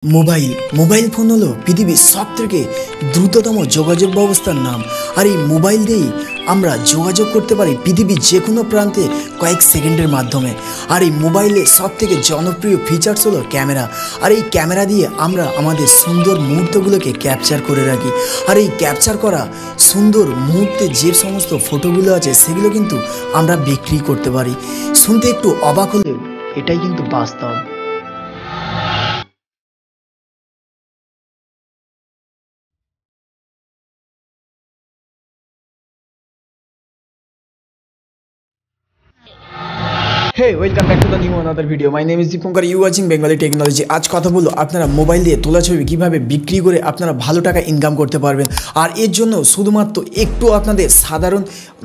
Mobile mobile phone হলো পৃথিবীর সবথেকে দ্রুততম যোগাযোগ ব্যবস্থার নাম। আর এই মোবাইল দিয়েই আমরা যোগাযোগ করতে পারি পৃথিবীর যে কোনো প্রান্তে কয়েক সেকেন্ডের মাধ্যমে। আর এই মোবাইলে সবথেকে জনপ্রিয় ফিচার্স হলো ক্যামেরা। আর এই ক্যামেরা দিয়ে আমরা আমাদের সুন্দর মুহূর্তগুলোকে ক্যাপচার করে রাখি। আর এই ক্যাপচার করা সুন্দর মুহূর্তে যে সমস্ত ফটোগুলো আছে সেগুলো কিন্তু আমরা বিক্রি করতে পারি। শুনতে একটু অবাক হলেও এটাই কিন্তু বাস্তব। Hey, welcome back to the new another video. My name is Deepankar. You watching Bengali Technology. आज কথা বলবো আপনারা মোবাইল দিয়ে তোলা ছবি কিভাবে বিক্রি করে আপনারা ভালো টাকা ইনকাম করতে পারবেন। আর এর জন্য শুধুমাত্র একটু আপনাদের সাধারণ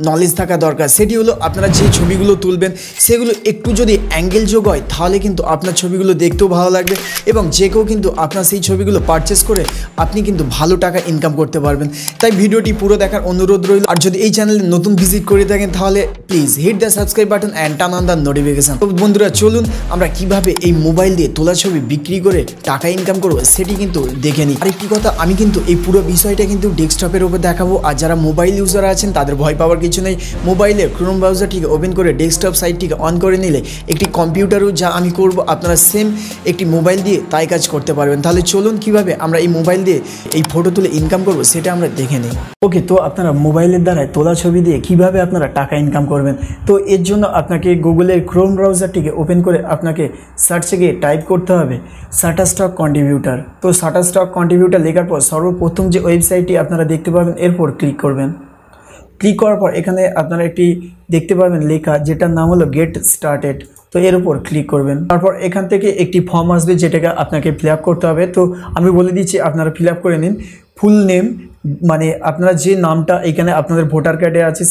নলেজ থাকা দরকার। সেটি হলো আপনারা যে ছবিগুলো তুলবেন সেগুলো একটু যদি অ্যাঙ্গেল যোগ হয় তাহলে কিন্তু আপনার ছবিগুলো দেখতেও ভালো লাগবে এবং যে কেউ কিন্তু আপনার সেই ছবিগুলো পারচেস করে আপনি কিন্তু ভালো টাকা ইনকাম করতে পারবেন। তাই ভিডিওটি পুরো দেখার অনুরোধ রইল। আর যদি এই চ্যানেলে নতুন ভিজিট করে থাকেন তাহলে please hit the subscribe button and turn on the notification. তো বন্ধুরা চলুন আমরা কিভাবে এই মোবাইল দিয়ে তোলা ছবি বিক্রি করে টাকা ইনকাম করবো সেটি কিন্তু দেখে নিই। আরেকটি কথা, আমি কিন্তু এই পুরো বিষয়টা কিন্তু ডেস্কটপের উপর দেখাবো। আর যারা মোবাইল ইউজার আছেন তাদের ভয় পাওয়ার কিছু নেই। মোবাইলে ক্রোম ব্রাউজারটিকে ওপেন করে ডেস্কটপ সাইটটিকে অন করে নিলে একটি কম্পিউটারও যা আমি করব আপনারা সেম একটি মোবাইল দিয়ে তাই কাজ করতে পারবেন। তাহলে চলুন কিভাবে আমরা এই মোবাইল দিয়ে এই ফটো তুলে ইনকাম করব সেটা আমরা দেখে নিই। ওকে, তো আপনারা মোবাইলের দ্বারাই তোলা ছবি দিয়ে কিভাবে আপনারা টাকা ইনকাম করবেন, তো এর জন্য আপনাকে গুগলের ক্রোম ব্রাউজারটিকে ওপেন করে আপনাকে সার্চে গিয়ে টাইপ করতে হবে শাটারস্টক কন্ট্রিবিউটার। তো শাটারস্টক কন্ট্রিবিউটার লেখার পর সর্বপ্রথম যে ওয়েবসাইটটি আপনারা দেখতে পাবেন এরপর ক্লিক করবেন। ক্লিক করার পর এখানে আপনারা একটি দেখতে পাবেন লেখা যেটার নাম হলো গেট স্টার্টেড। তো এর উপর ক্লিক করবেন। তারপর এখান থেকে একটি ফর্ম আসবে যেটাকে আপনাকে ফিল আপ করতে হবে। তো আমি বলে দিচ্ছি আপনারা ফিল আপ করে নিন। ফুল নেম মানে আপনারা যে নামটা এখানে আপনাদের ভোটার কার্ডে আছে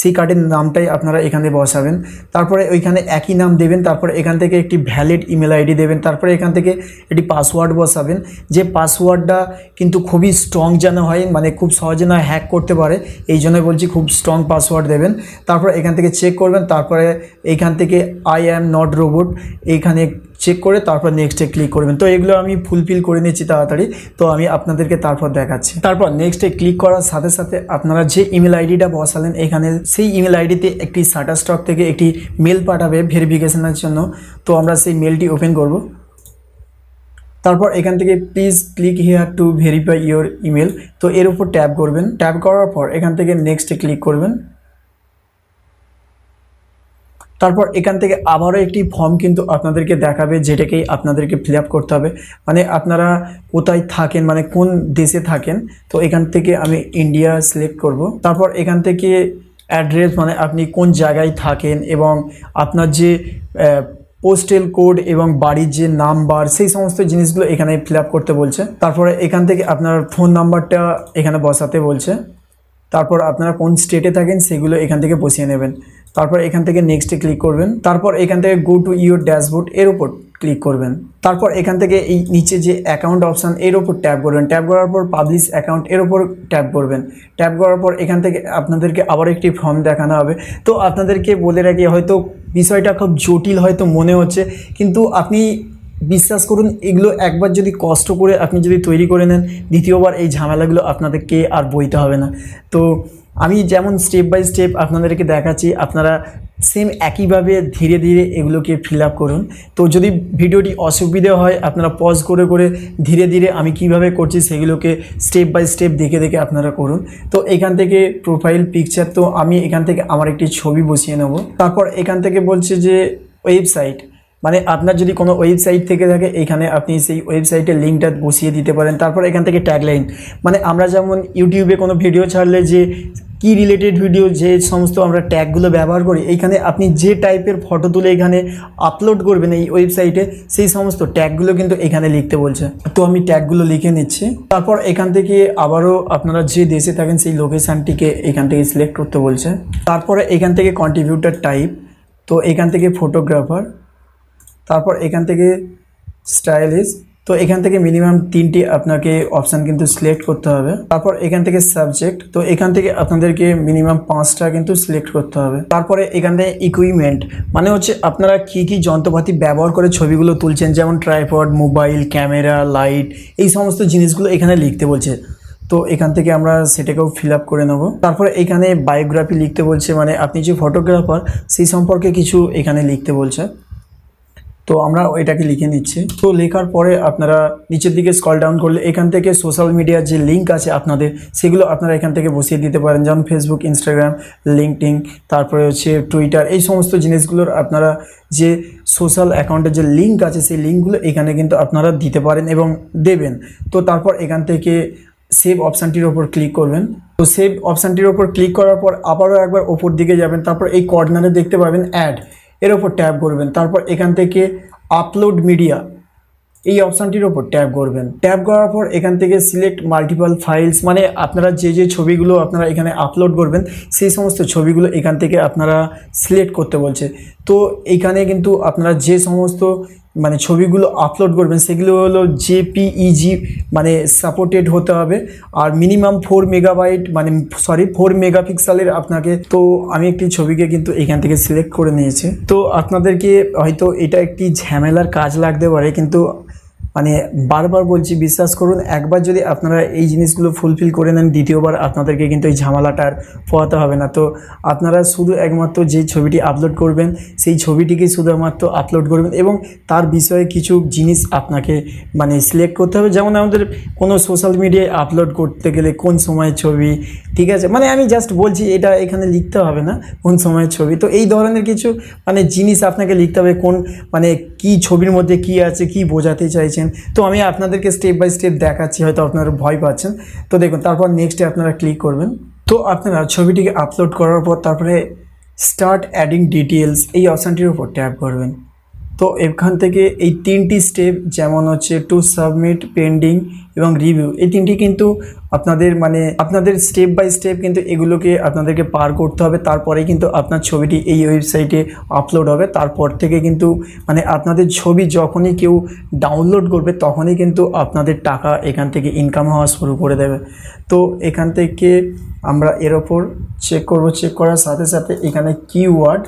সেই কার্ডের নামটাই আপনারা এখানে বসাবেন। তারপরে ওইখানে একই নাম দেবেন। তারপরে এখান থেকে একটি ভ্যালিড ইমেল আইডি দেবেন। তারপরে এখান থেকে একটি পাসওয়ার্ড বসাবেন, যে পাসওয়ার্ডটা কিন্তু খুবই স্ট্রং যেন হয়, মানে খুব সহজে না হ্যাক করতে পারে, এই জন্য বলছি খুব স্ট্রং পাসওয়ার্ড দেবেন। তারপর এখান থেকে চেক করবেন। তারপরে এইখান থেকে আই অ্যাম নট রোবট এইখানে চেক করে তারপর নেক্সটে ক্লিক করবেন। তো এগুলো আমি ফুলফিল করে নিচ্ছি তাড়াতাড়ি, তো আমি আপনাদেরকে তারপর দেখাচ্ছি। তারপর নেক্সটে ক্লিক করার সাথে সাথে আপনারা যে ইমেল আইডিটা বসালেন এখানে সেই ইমেল আইডিতে একটি শাটারস্টক থেকে একটি মেল পাঠাবে ভেরিফিকেশনের জন্য। তো আমরা সেই মেলটি ওপেন করব। তারপর এখান থেকে please click here to verify your email, তো এর উপর ট্যাপ করবেন। ট্যাপ করার পর এখান থেকে নেক্সটে ক্লিক করবেন। তারপর এখান থেকে আবারও একটি ফর্ম কিন্তু আপনাদেরকে দেখাবে যেটাকেই আপনাদেরকে ফিল আপ করতে হবে, মানে আপনারা কোথায় থাকেন, মানে কোন দেশে থাকেন। তো এখান থেকে আমি ইন্ডিয়া সিলেক্ট করব। তারপর এখান থেকে অ্যাড্রেস মানে আপনি কোন জায়গায় থাকেন এবং আপনার যে পোস্টাল কোড এবং বাড়ির যে নাম্বার সেই সমস্ত জিনিসগুলো এখানে ফিল আপ করতে বলছে। তারপরে এখান থেকে আপনার ফোন নাম্বারটা এখানে বসাতে বলছে। তারপর আপনারা কোন স্টেটে থাকেন সেগুলো এখান থেকে বসিয়ে নেবেন। তারপর এখান থেকে নেক্সটে ক্লিক করবেন। তারপর এখান থেকে গো টু ইউর ড্যাশবোর্ড এর উপর ক্লিক করবেন। তারপর এখান থেকে এই নিচে যে অ্যাকাউন্ট অপশান এর উপর ট্যাপ করবেন। ট্যাপ করার পর পাবলিশ অ্যাকাউন্ট এর উপর ট্যাপ করবেন। ট্যাপ করার পর এখান থেকে আপনাদেরকে আবার একটি ফর্ম দেখানো হবে। তো আপনাদেরকে বলে রাখি, হয়তো বিষয়টা খুব জটিল হয়তো মনে হচ্ছে, কিন্তু আপনি বিশ্বাস করুন এগুলো একবার যদি কষ্ট করে আপনি যদি তৈরি করে নেন দ্বিতীয়বার এই ঝামেলাগুলো আপনাদেরকে আর বইতে হবে না। তো আমি যেমন স্টেপ বাই স্টেপ আপনাদেরকে দেখাচ্ছি, আপনারা সেম একইভাবে ধীরে ধীরে এগুলোকে ফিল আপ করুন। তো যদি ভিডিওটি অসুবিধে হয় আপনারা পজ করে করে ধীরে ধীরে আমি কিভাবে করছি সেগুলোকে স্টেপ বাই স্টেপ দেখে দেখে আপনারা করুন। তো এখান থেকে প্রোফাইল পিকচার, তো আমি এখান থেকে আমার একটি ছবি বসিয়ে নেব। তারপর এখান থেকে বলছে যে ওয়েবসাইট, মানে আপনার যদি কোনো ওয়েবসাইট থেকে থাকে এখানে আপনি সেই ওয়েবসাইটের লিঙ্কটা বসিয়ে দিতে পারেন। তারপর এখান থেকে ট্যাগলাইন, মানে আমরা যেমন ইউটিউবে কোনো ভিডিও ছাড়লে যে কি রিলেটেড ভিডিও যে সমস্ত আমরা ট্যাগগুলো ব্যবহার করি, এইখানে আপনি যে টাইপের ফটো তুলে এখানে আপলোড করবেন এই ওয়েবসাইটে সেই সমস্ত ট্যাগগুলো কিন্তু এখানে লিখতে বলছে। তো আমি ট্যাগগুলো লিখে নিচ্ছি। তারপর এখান থেকে আবারও আপনারা যে দেশে থাকেন সেই লোকেশানটিকে এখান থেকে সিলেক্ট করতে বলছে। তারপরে এখান থেকে কন্ট্রিবিউটার টাইপ, তো এখান থেকে ফটোগ্রাফার, তারপর এখান থেকে স্টাইলিশ, তো এখান থেকে মিনিমাম 3টি আপনাকে অপশান কিন্তু সিলেক্ট করতে হবে। তারপর এখান থেকে সাবজেক্ট, তো এখান থেকে আপনাদেরকে মিনিমাম 5টা কিন্তু সিলেক্ট করতে হবে। তারপরে এখান থেকে ইকুইপমেন্ট, মানে হচ্ছে আপনারা কি কি যন্ত্রপাতি ব্যবহার করে ছবিগুলো তুলছেন, যেমন ট্রাইপড, মোবাইল, ক্যামেরা, লাইট, এই সমস্ত জিনিসগুলো এখানে লিখতে বলছে। তো এখান থেকে আমরা সেটাকেও ফিল আপ করে নেব। তারপরে এখানে বায়োগ্রাফি লিখতে বলছে, মানে আপনি যে ফটোগ্রাফার সেই সম্পর্কে কিছু এখানে লিখতে বলছে। তো আমরা এটাকে লিখে নিচ্ছি। তো লেখার পরে আপনারা নিচের দিকে স্ক্রল ডাউন করলে এখান থেকে সোশ্যাল মিডিয়ার যে লিঙ্ক আছে আপনাদের, সেগুলো আপনারা এখান থেকে বসিয়ে দিতে পারেন, যেমন ফেসবুক, ইনস্টাগ্রাম, লিঙ্কডইন, তারপরে হচ্ছে টুইটার, এই সমস্ত জিনিসগুলোর আপনারা যে সোশ্যাল অ্যাকাউন্টের যে লিঙ্ক আছে সেই লিঙ্কগুলো এখানে কিন্তু আপনারা দিতে পারেন এবং দেবেন। তো তারপর এখান থেকে সেভ অপশানটির ওপর ক্লিক করবেন। তো সেভ অপশানটির ওপর ক্লিক করার পর আবারও একবার ওপর দিকে যাবেন, তারপর এই কর্নারে দেখতে পাবেন অ্যাড, এর ওপর ট্যাপ করবেন। তারপর এখান থেকে আপলোড মিডিয়া, এই অপশানটির ওপর ট্যাপ করবেন। ট্যাপ করার পর এখান থেকে সিলেক্ট মাল্টিপল ফাইলস, মানে আপনারা যে যে ছবিগুলো আপনারা এখানে আপলোড করবেন সেই সমস্ত ছবিগুলো এখান থেকে আপনারা সিলেক্ট করতে বলছে। তো এইখানে কিন্তু আপনারা যে সমস্ত মানে ছবিগুলো আপলোড করবেন সেগুলো হলো জেপিইজি, মানে সাপোর্টেড হতে হবে, আর মিনিমাম 4 মেগাবাইট মানে 4 মেগাপিক্সেলের আপনাকে। তো আমি একটি ছবিকে কিন্তু এখান থেকে সিলেক্ট করে নিয়েছি। তো আপনাদেরকে হয়তো এটা একটি ঝামেলার কাজ লাগতে পারে, কিন্তু মানে বারবার বলছি, বিশ্বাস করুন, একবার যদি আপনারা এই জিনিসগুলো ফুলফিল করে নেন, দ্বিতীয়বার আপনাদেরকে কিন্তু এই ঝামেলাটার পোহাতে হবে না। তো আপনারা শুধু একমাত্র যে ছবিটি আপলোড করবেন সেই ছবিটিকে শুধুমাত্র আপলোড করবেন এবং তার বিষয়ে কিছু জিনিস আপনাকে মানে সিলেক্ট করতে হবে, যেমন আমাদের কোনো সোশ্যাল মিডিয়ায় আপলোড করতে গেলে কোন সময়ের ছবি, ঠিক আছে, মানে আমি জাস্ট বলছি, এটা এখানে লিখতে হবে না কোন সময়ের ছবি। তো এই ধরনের কিছু মানে জিনিস আপনাকে লিখতে হবে, কোন মানে কি ছবির মধ্যে কি আছে, কি বোঝাতে চাইছেন। তো আমি আপনাদেরকে স্টেপ বাই স্টেপ দেখাচ্ছি, হয়তো আপনারা ভয় পাচ্ছেন। তো দেখুন, তারপর নেক্সটে আপনারা ক্লিক করবেন। তো আপনারা ছবিটিকে আপলোড করার পর তারপরে স্টার্ট অ্যাডিং ডিটেলস, এই অপশানটির উপর ট্যাপ করবেন। তো এখান থেকে এই 3টি স্টেপ, যেমন হচ্ছে টু সাবমিট, পেন্ডিং এবং রিভিউ, এই 3টি কিন্তু আপনাদের স্টেপ বাই স্টেপ কিন্তু এগুলোকে আপনাদেরকে পার করতে হবে। তারপরে কিন্তু আপনার ছবিটি এই ওয়েবসাইটে আপলোড হবে। তারপর থেকে কিন্তু মানে আপনাদের ছবি যখনই কেউ ডাউনলোড করবে তখনই কিন্তু আপনাদের টাকা এখান থেকে ইনকাম হওয়া শুরু করে দেবে। তো এখান থেকে আমরা এর ওপর চেক করব, চেক করার সাথে সাথে এখানে কিওয়ার্ড,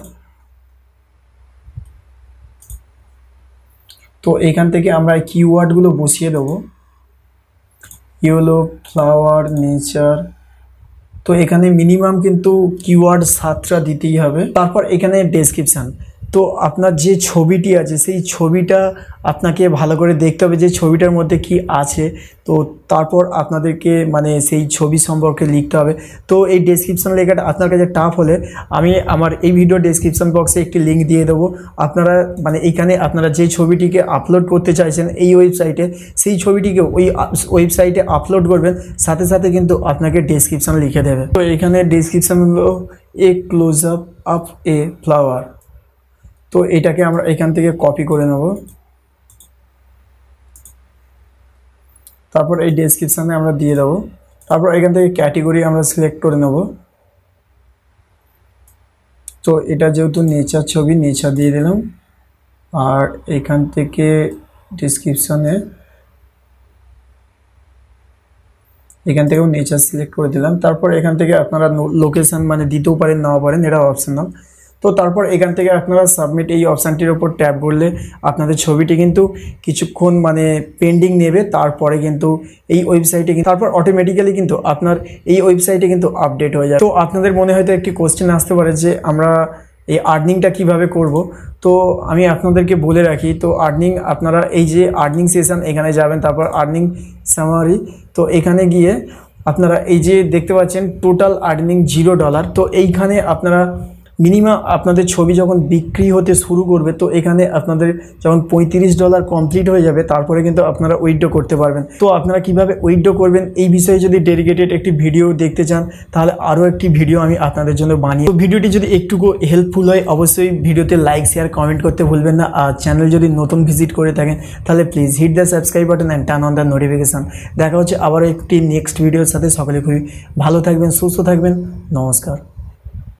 তো এখান থেকে আমরা কিওয়ার্ডগুলো বসিয়ে দেবো। ইয়েলো, ফ্লাওয়ার, নেচার, তো এখানে মিনিমাম কিন্তু কিওয়ার্ড 7টা দিতেই হবে। তারপর এখানে ডেসক্রিপশান, তো আপনার যে ছবিটি আছে সেই ছবিটা আপনাকে ভালো করে দেখতে হবে যে ছবিটার মধ্যে কি আছে। তো তারপর আপনাদেরকে মানে সেই ছবি সম্পর্কে লিখতে হবে। তো এই ডেসক্রিপশান লেখাটা আপনার কাছে টাফ হলে আমি আমার এই ভিডিও ডেসক্রিপশান বক্সে একটি লিঙ্ক দিয়ে দেবো। আপনারা মানে এইখানে আপনারা যে ছবিটিকে আপলোড করতে চাইছেন এই ওয়েবসাইটে, সেই ছবিটিকে ওই ওয়েবসাইটে আপলোড করবেন, সাথে সাথে কিন্তু আপনাকে ডেসক্রিপশান লিখে দেবে। তো এখানে ডেসক্রিপশান হলো a close up of a flower. তো এটাকে আমরা এখান থেকে কপি করে নেব। তারপর এই ডেসক্রিপশানে আমরা দিয়ে দেবো। তারপর এখান থেকে ক্যাটেগরি আমরা সিলেক্ট করে নেব। তো এটা যেহেতু নেচার ছবি, নেচার দিয়ে দিলাম। আর এখান থেকে ডেসক্রিপশানে এখান থেকেও নেচার সিলেক্ট করে দিলাম। তারপর এখান থেকে আপনারা লোকেশান মানে দিতেও পারেন, নাও পারেন, এটা অপশনাল। তো তারপর এখান থেকে আপনারা সাবমিট এই অপশানটির ওপর ট্যাপ করলে আপনাদের ছবিটি কিন্তু কিছুক্ষণ মানে পেন্ডিং নেবে। তারপরে কিন্তু এই ওয়েবসাইটে তারপর অটোমেটিক্যালি কিন্তু আপনার এই ওয়েবসাইটে কিন্তু আপডেট হয়ে যায়। তো আপনাদের মনে হয়তো একটি কোশ্চেন আসতে পারে যে আমরা এই আর্নিংটা কিভাবে করব। তো আমি আপনাদেরকে বলে রাখি, তো আর্নিং আপনারা এই যে আর্নিং সেশন এখানে যাবেন, তারপর আর্নিং সামারি, তো এখানে গিয়ে আপনারা এই যে দেখতে পাচ্ছেন টোটাল আর্নিং $0। তো এইখানে আপনারা মিনিমাম আপনাদের ছবি যখন বিক্রি হতে শুরু করবে, তো এখানে আপনাদের যখন $35 কমপ্লিট হয়ে যাবে তারপরে কিন্তু আপনারা উইথড্র করতে পারবেন। তো আপনারা কিভাবে উইথড্র করবেন এই বিষয়ে যদি ডেডিকেটেড একটি ভিডিও দেখতে চান তাহলে আরও একটি ভিডিও আমি আপনাদের জন্য বানিয়ে। তো ভিডিওটি যদি একটুকু হেল্পফুল হয় অবশ্যই ভিডিওতে লাইক, শেয়ার, কমেন্ট করতে ভুলবেন না। আর চ্যানেল যদি নতুন ভিজিট করে থাকেন তাহলে please hit the subscribe button and turn on the notification. দেখা হচ্ছে আবারও একটি নেক্সট ভিডিওর সাথে। সকলে খুবই ভালো থাকবেন, সুস্থ থাকবেন। নমস্কার।